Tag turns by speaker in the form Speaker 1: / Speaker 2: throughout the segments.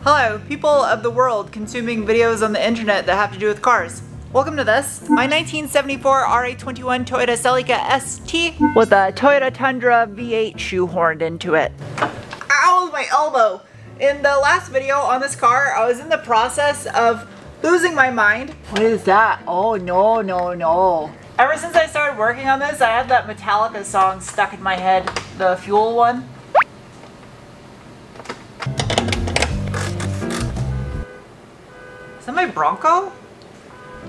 Speaker 1: Hello, people of the world consuming videos on the internet that have to do with cars. Welcome to this. My 1974 RA21 Toyota Celica ST with a Toyota Tundra V8 shoehorned into it. Ow, my elbow! In the last video on this car, I was in the process of losing my mind. What is that? Oh no, no, no. Ever since I started working on this, I had that Metallica song stuck in my head, the Fuel one. Is that my Bronco?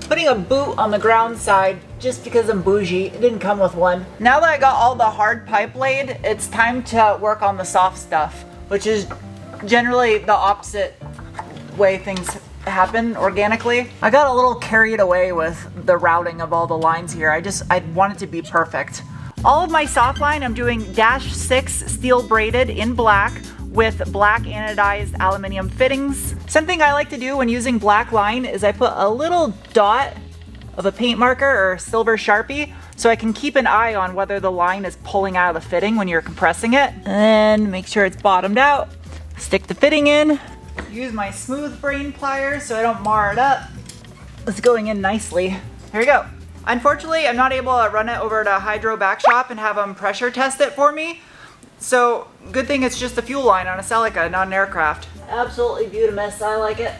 Speaker 1: Putting a boot on the ground side just because I'm bougie. It didn't come with one. Now that I got all the hard pipe laid, it's time to work on the soft stuff, which is generally the opposite way things happen organically. I got a little carried away with the routing of all the lines here. I want it to be perfect. All of my soft line I'm doing -6 steel braided in black with black anodized aluminum fittings. Something I like to do when using black line is I put a little dot of a paint marker or silver Sharpie so I can keep an eye on whether the line is pulling out of the fitting when you're compressing it. And then make sure it's bottomed out. Stick the fitting in. Use my smooth brain pliers so I don't mar it up. It's going in nicely. Here we go. Unfortunately, I'm not able to run it over to Hydro Back Shop and have them pressure test it for me. So, good thing it's just a fuel line on a Celica, not an aircraft. Absolutely beautiful. I like it.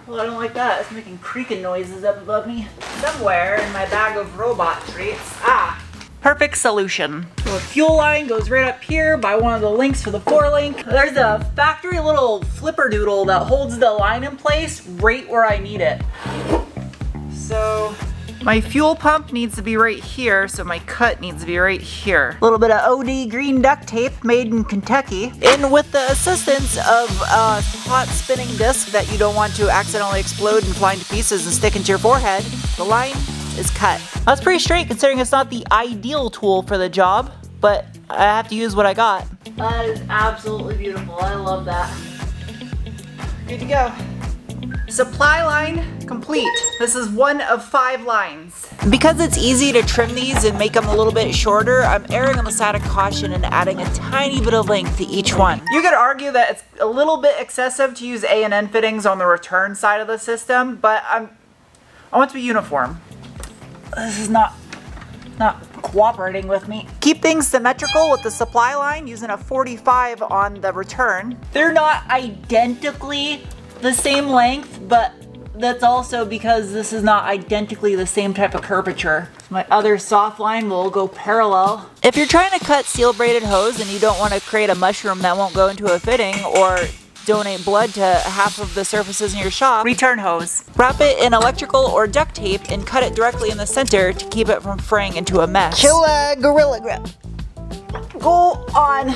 Speaker 1: Well, I don't like that. It's making creaking noises up above me. Somewhere in my bag of robot treats. Perfect solution. So the fuel line goes right up here by one of the links for the 4-link. There's a factory little flipper doodle that holds the line in place right where I need it. So my fuel pump needs to be right here, so my cut needs to be right here. A little bit of OD green duct tape made in Kentucky. And with the assistance of a hot spinning disc that you don't want to accidentally explode and fly into pieces and stick into your forehead, the line is cut. That's pretty straight considering it's not the ideal tool for the job, but I have to use what I got. That is absolutely beautiful. I love that. Good to go. Supply line complete. This is one of 5 lines. Because it's easy to trim these and make them a little bit shorter, I'm erring on the side of caution and adding a tiny bit of length to each one. You could argue that it's a little bit excessive to use A&N fittings on the return side of the system, but I want to be uniform. This is not cooperating with me. Keep things symmetrical with the supply line using a 45 on the return. They're not identically the same length, but that's also because this is not identically the same type of curvature. My other soft line will go parallel. If you're trying to cut steel braided hose and you don't want to create a mushroom that won't go into a fitting or donate blood to half of the surfaces in your shop, return hose. Wrap it in electrical or duct tape and cut it directly in the center to keep it from fraying into a mess. Killer Gorilla Grip. Go on.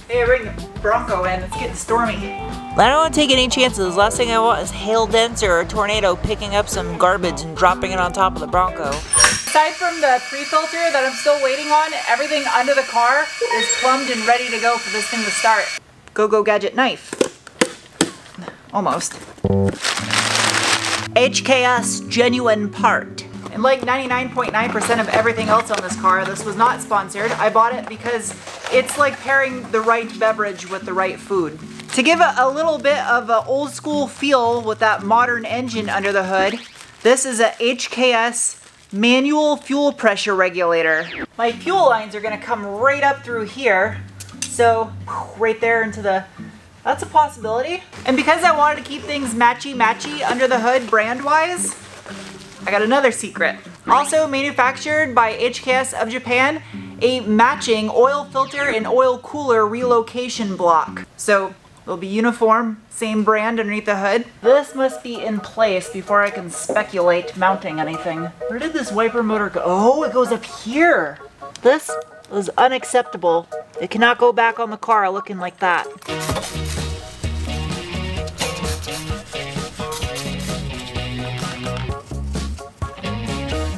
Speaker 1: Hey, bring the Bronco in. It's getting stormy. I don't want to take any chances. Last thing I want is hail dents or a tornado picking up some garbage and dropping it on top of the Bronco. Aside from the pre-filter that I'm still waiting on, everything under the car is plumbed and ready to go for this thing to start. Go gadget knife. Almost. HKS genuine part. And like 99.9% of everything else on this car, this was not sponsored. I bought it because it's like pairing the right beverage with the right food. To give it a little bit of an old school feel with that modern engine under the hood, this is a HKS manual fuel pressure regulator. My fuel lines are gonna come right up through here. So right there into the, that's a possibility. And because I wanted to keep things matchy-matchy under the hood brand-wise, I got another secret. Also manufactured by HKS of Japan, a matching oil filter and oil cooler relocation block. So it'll be uniform, same brand underneath the hood. This must be in place before I can speculate mounting anything. Where did this wiper motor go? Oh, it goes up here. This is unacceptable. It cannot go back on the car looking like that.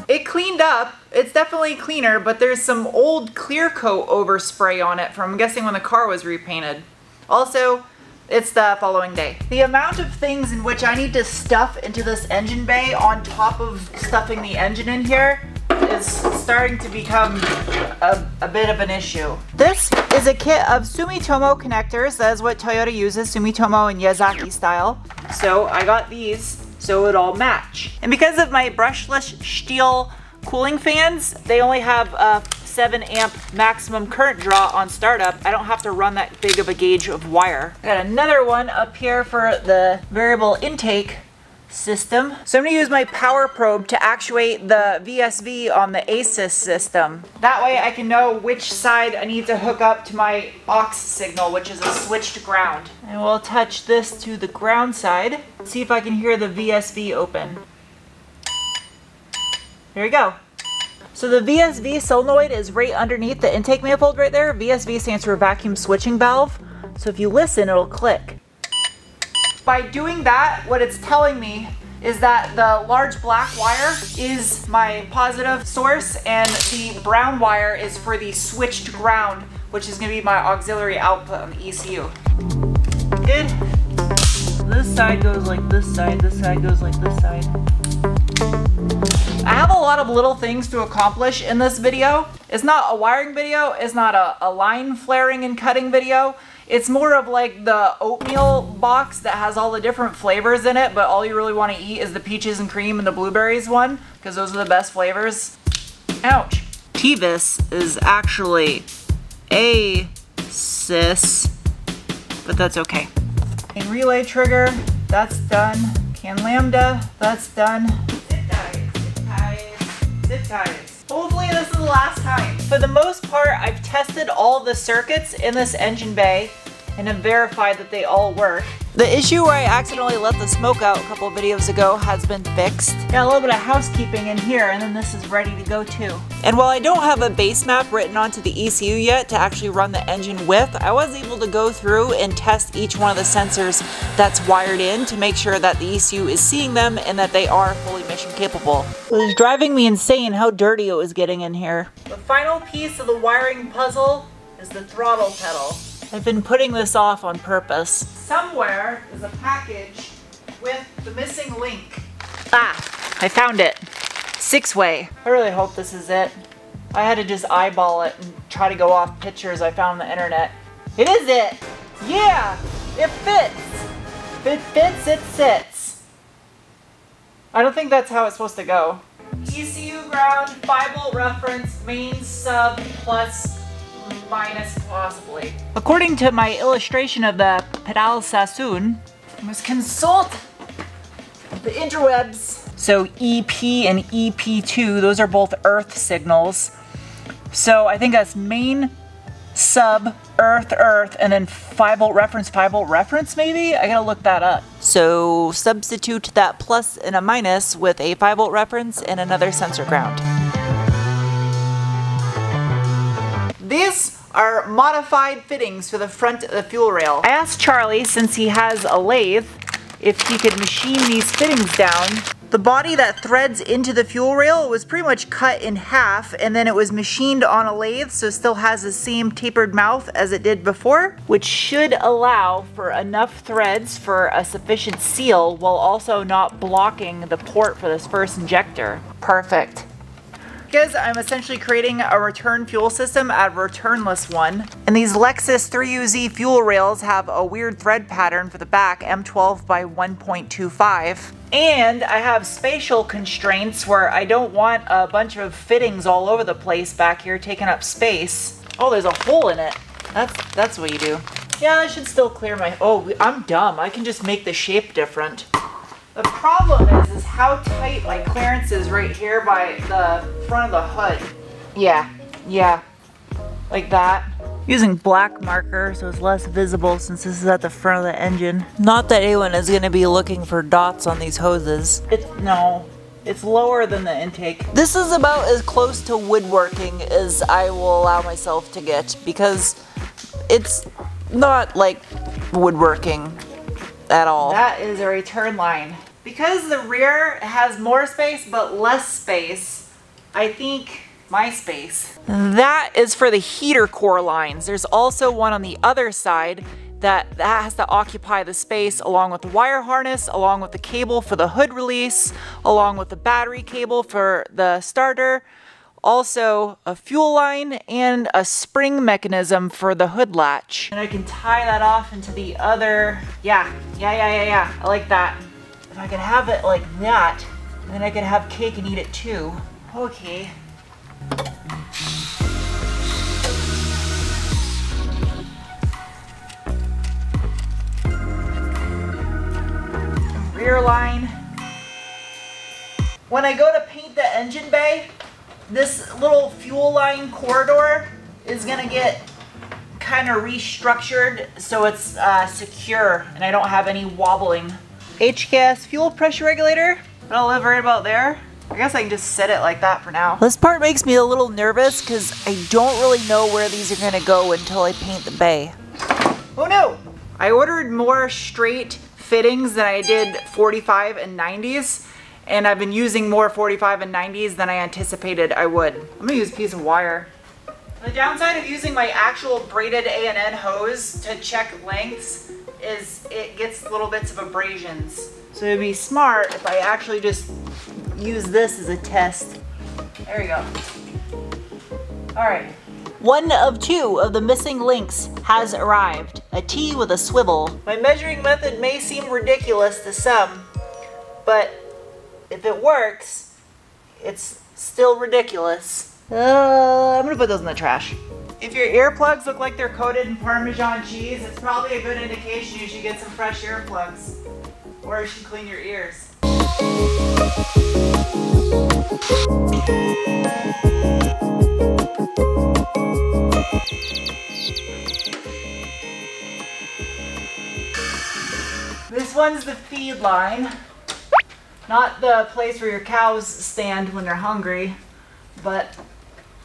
Speaker 1: It cleaned up. It's definitely cleaner, but there's some old clear coat overspray on it from, I'm guessing, when the car was repainted. Also, it's the following day. The amount of things in which I need to stuff into this engine bay on top of stuffing the engine in here is starting to become a bit of an issue. This is a kit of Sumitomo connectors. That is what Toyota uses, Sumitomo and Yazaki style. So I got these so it all match. And because of my brushless steel cooling fans, they only have a 7 amp maximum current draw on startup. I don't have to run that big of a gauge of wire. I got another one up here for the variable intake system. So I'm gonna use my power probe to actuate the VSV on the ASYS system. That way I can know which side I need to hook up to my aux signal, which is a switched ground. And we'll attach this to the ground side. See if I can hear the VSV open. There we go. So the VSV solenoid is right underneath the intake manifold right there. VSV stands for vacuum switching valve. So if you listen, it'll click. By doing that, what it's telling me is that the large black wire is my positive source and the brown wire is for the switched ground, which is gonna be my auxiliary output on the ECU. Good. This side goes like this side goes like this side. I have a lot of little things to accomplish in this video. It's not a wiring video, it's not a line flaring and cutting video. It's more of like the oatmeal box that has all the different flavors in it, but all you really want to eat is the peaches and cream and the blueberries one, because those are the best flavors. Ouch. TVIS is actually ASYS, but that's okay. And relay trigger, that's done. CAN lambda, that's done. Zip ties, zip ties, zip ties. Hopefully this is the last time. For the most part, I've tested all the circuits in this engine bay and have verified that they all work. The issue where I accidentally let the smoke out a couple videos ago has been fixed. Got a little bit of housekeeping in here, and then this is ready to go too. And while I don't have a base map written onto the ECU yet to actually run the engine with, I was able to go through and test each one of the sensors that's wired in to make sure that the ECU is seeing them and that they are fully mission capable. It was driving me insane how dirty it was getting in here. The final piece of the wiring puzzle is the throttle pedal. I've been putting this off on purpose. Somewhere is a package with the missing link. Ah, I found it. 6-way. I really hope this is it. I had to just eyeball it and try to go off pictures I found on the internet. It is it! Yeah! It fits! If it fits, it sits. I don't think that's how it's supposed to go. ECU ground, 5-volt reference, main sub plus minus possibly. According to my illustration of the pedal Sassoon, I must consult the interwebs. So EP and EP2, those are both earth signals. So I think that's main, sub, earth, and then 5-volt reference maybe? I gotta look that up. So substitute that plus and a minus with a 5-volt reference and another sensor ground. These are modified fittings for the front of the fuel rail. I asked Charlie, since he has a lathe, if he could machine these fittings down. The body that threads into the fuel rail was pretty much cut in half, and then it was machined on a lathe, so it still has the same tapered mouth as it did before, which should allow for enough threads for a sufficient seal while also not blocking the port for this first injector. Perfect. Because I'm essentially creating a return fuel system out of a returnless one. And these Lexus 3UZ fuel rails have a weird thread pattern for the back, M12 by 1.25. And I have spatial constraints where I don't want a bunch of fittings all over the place back here taking up space. Oh, there's a hole in it. That's what you do. Yeah, I should still clear my, oh, I'm dumb. I can just make the shape different. The problem is how tight my clearance is right here by the front of the hood. Yeah, like that. Using black marker so it's less visible since this is at the front of the engine. Not that anyone is going to be looking for dots on these hoses. No, it's lower than the intake. This is about as close to woodworking as I will allow myself to get because it's not like woodworking at all. That is a return line. Because the rear has more space but less space, I think my space. That is for the heater core lines. There's also one on the other side that has to occupy the space along with the wire harness, along with the cable for the hood release, along with the battery cable for the starter, also a fuel line and a spring mechanism for the hood latch. And I can tie that off into the other, yeah, I like that. If I could have it like that, then I could have cake and eat it too. Okay. Rear line. When I go to paint the engine bay, this little fuel line corridor is gonna get kind of restructured so it's secure and I don't have any wobbling. HKS fuel pressure regulator, it'll live right about there. I guess I can just set it like that for now. This part makes me a little nervous because I don't really know where these are gonna go until I paint the bay. Oh no! I ordered more straight fittings than I did 45 and 90s, and I've been using more 45 and 90s than I anticipated I would. I'm gonna use a piece of wire. The downside of using my actual braided A&N hose to check lengths is it gets little bits of abrasions. So it'd be smart if I actually just use this as a test. There you go. All right. One of two of the missing links has arrived. A T with a swivel. My measuring method may seem ridiculous to some, but if it works, it's still ridiculous. I'm gonna put those in the trash. If your earplugs look like they're coated in Parmesan cheese, it's probably a good indication you should get some fresh earplugs. Or you should clean your ears. This one's the feed line. Not the place where your cows stand when they're hungry, but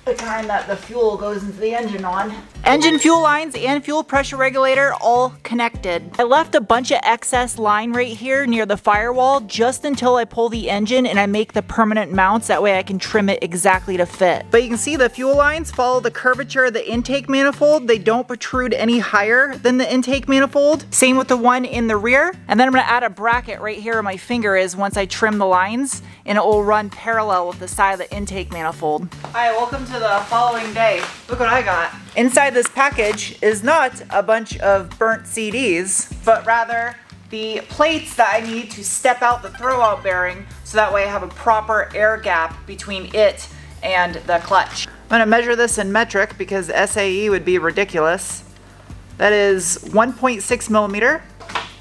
Speaker 1: the kind that the fuel goes into the engine on. Engine fuel lines and fuel pressure regulator all connected. I left a bunch of excess line right here near the firewall just until I pull the engine and I make the permanent mounts. That way I can trim it exactly to fit. But you can see the fuel lines follow the curvature of the intake manifold. They don't protrude any higher than the intake manifold. Same with the one in the rear. And then I'm gonna add a bracket right here where my finger is once I trim the lines, and it will run parallel with the side of the intake manifold. Hi, welcome to the following day. Look what I got. Inside this package is not a bunch of burnt CDs, but rather the plates that I need to step out the throwout bearing so that way I have a proper air gap between it and the clutch. I'm gonna measure this in metric because SAE would be ridiculous. That is 1.6 millimeter,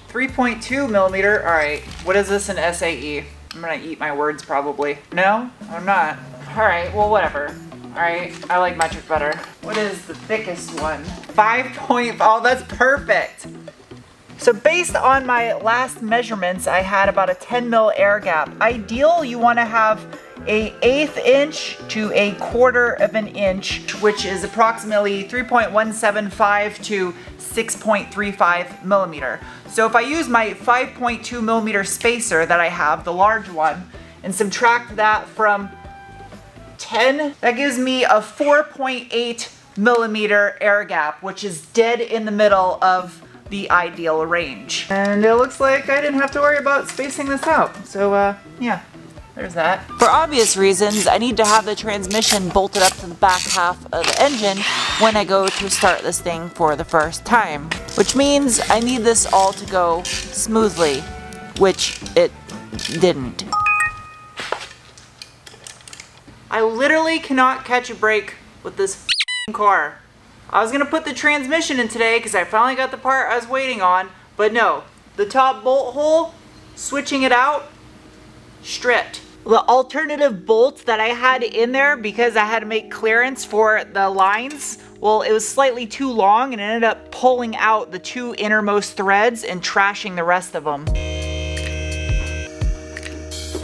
Speaker 1: 3.2 millimeter. All right, what is this in SAE? I'm gonna eat my words probably. No, I'm not. All right, well, whatever. All right, I like metric better. What is the thickest one? 5. Oh, that's perfect. So based on my last measurements, I had about a 10 mil air gap. Ideal, you wanna have a 1/8 inch to a 1/4 of an inch, which is approximately 3.175 to 6.35 millimeter. So if I use my 5.2 millimeter spacer that I have, the large one, and subtract that from 10, that gives me a 4.8 millimeter air gap, which is dead in the middle of the ideal range. And it looks like I didn't have to worry about spacing this out. So yeah, there's that. For obvious reasons, I need to have the transmission bolted up to the back half of the engine when I go to start this thing for the first time, which means I need this all to go smoothly, which it didn't. I literally cannot catch a break with this car. I was gonna put the transmission in today because I finally got the part I was waiting on, but no, the top bolt hole, switching it out, stripped. The alternative bolt that I had in there because I had to make clearance for the lines, well, it was slightly too long and it ended up pulling out the 2 innermost threads and trashing the rest of them.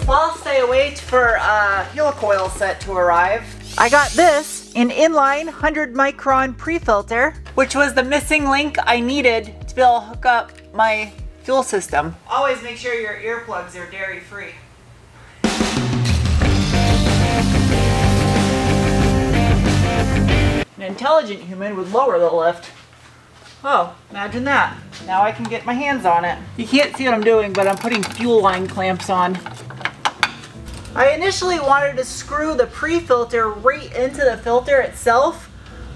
Speaker 1: Whilst I wait for a helicoil set to arrive, I got this, an inline 100 micron pre-filter, which was the missing link I needed to be able to hook up my fuel system. Always make sure your earplugs are dairy free. An intelligent human would lower the lift. Oh, imagine that. Now I can get my hands on it. You can't see what I'm doing, but I'm putting fuel line clamps on. I initially wanted to screw the pre-filter right into the filter itself,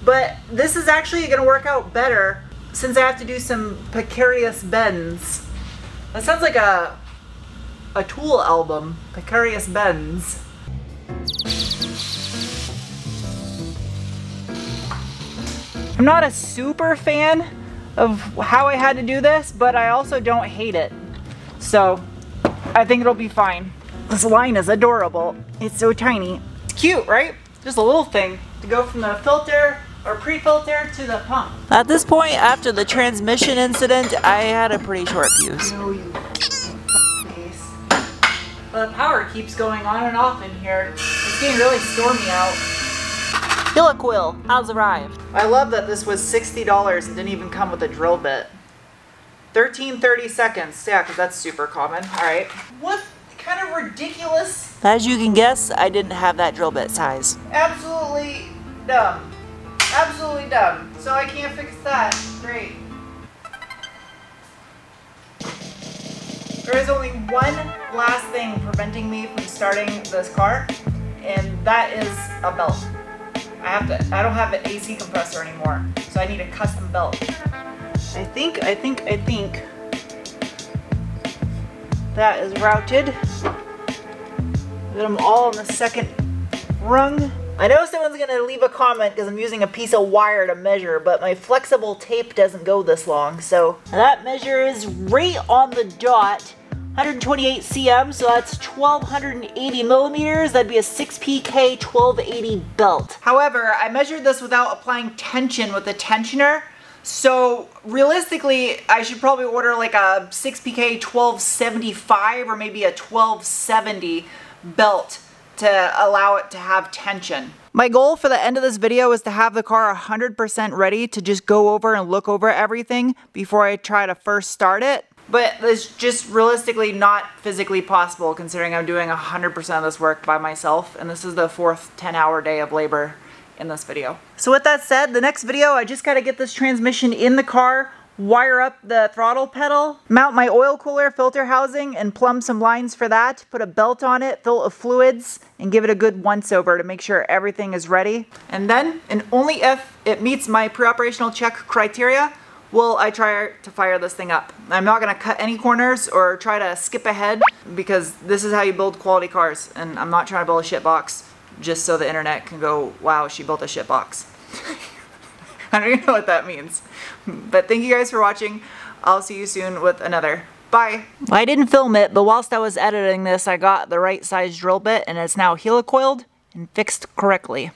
Speaker 1: but this is actually going to work out better since I have to do some precarious bends. That sounds like a Tool album, Precarious Bends. I'm not a super fan of how I had to do this, but I also don't hate it. So I think it'll be fine. This line is adorable. It's so tiny. It's cute, right? Just a little thing to go from the filter or pre-filter to the pump. At this point, after the transmission incident, I had a pretty short fuse. No, you face. The power keeps going on and off in here. It's getting really stormy out. Helicoil has arrived. I love that this was $60 and didn't even come with a drill bit. 13:30 seconds. Yeah, because that's super common. All right. What kind of ridiculous? As you can guess, I didn't have that drill bit size. Absolutely dumb. Absolutely dumb. So I can't fix that. Great. There is only one last thing preventing me from starting this car, and that is a belt. I don't have an AC compressor anymore, so I need a custom belt. I think that is routed. Get them all on the second rung. I know someone's gonna leave a comment because I'm using a piece of wire to measure, but my flexible tape doesn't go this long, so that measure is right on the dot. 128 cm, so that's 1280 millimeters. That'd be a 6PK 1280 belt. However, I measured this without applying tension with the tensioner. So realistically, I should probably order like a 6PK 1275 or maybe a 1270 belt to allow it to have tension. My goal for the end of this video is to have the car 100% ready to just go over and look over everything before I try to first start it. But it's just realistically not physically possible considering I'm doing 100% of this work by myself, and this is the fourth 10-hour day of labor in this video. So with that said, the next video I just gotta get this transmission in the car, wire up the throttle pedal, mount my oil cooler filter housing and plumb some lines for that, put a belt on it, fill it with fluids, and give it a good once over to make sure everything is ready. And then, and only if it meets my pre-operational check criteria, will I try to fire this thing up. I'm not gonna cut any corners or try to skip ahead because this is how you build quality cars, and I'm not trying to build a shit box just so the internet can go, wow, she built a shit box. I don't even know what that means. But thank you guys for watching. I'll see you soon with another. Bye. I didn't film it, but whilst I was editing this, I got the right size drill bit and it's now helicoiled and fixed correctly.